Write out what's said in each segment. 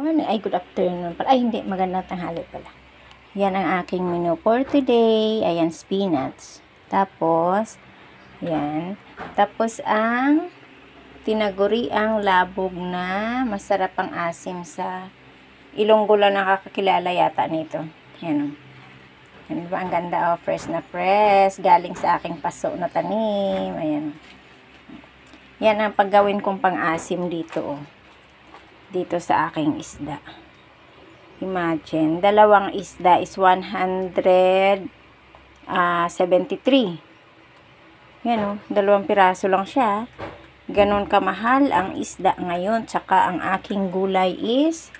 morning. Ay, good afternoon pala. Ay, hindi. Magandang tanghali pala. Yan ang aking menu for today. Ayan, spinach. Tapos, ayan. Tapos, ang tinaguriang labog na masarap ang asim sa Ilonggo lang nakakakilala yata nito. Ayan. Yan ba? Ang ganda, oh. Fresh na fresh. Galing sa aking paso na tanim. Ayan. Yan ang paggawin kong pang-asim dito, oh. Dito sa aking isda. Imagine, dalawang isda is 173. Yan, oh. Dalawang piraso lang siya. Ganon kamahal ang isda ngayon. Tsaka ang aking gulay is,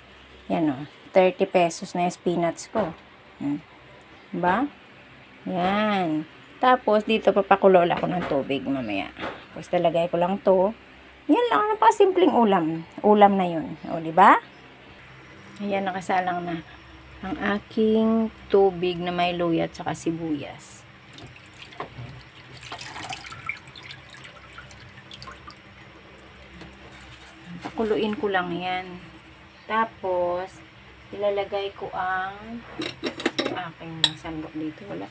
yan, oh. 30 pesos na yung spinach ko. Diba? Yan. Tapos, dito papakulo ako ng tubig mamaya. Tapos, talagay ko lang to. Yan lang, napakasimpleng ulam. Ulam na yun. O, diba? Ayan, nakasalang na ang aking tubig na may luya at saka sibuyas. Pakuluin ko lang yan. Tapos, ilalagay ko ang aking sandok dito. Wala.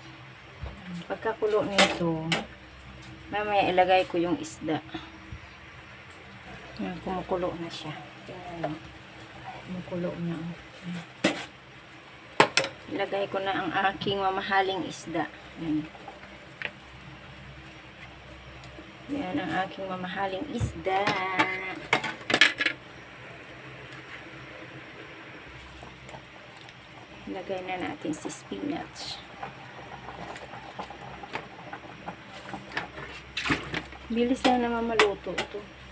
Pagkakulo nito, mamaya ilagay ko yung isda. Yan, kumukulo na siya. Yan. Kumukulo na. Ilagay ko na ang aking mamahaling isda. Yan. Yan ang aking mamahaling isda. Ilagay na natin si spinach. Bilis na naman maluto ito.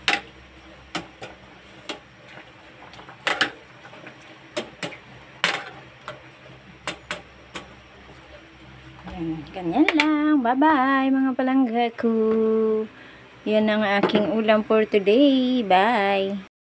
Ganyan lang. Bye-bye mga palangga ko. Yan ang aking ulam for today. Bye!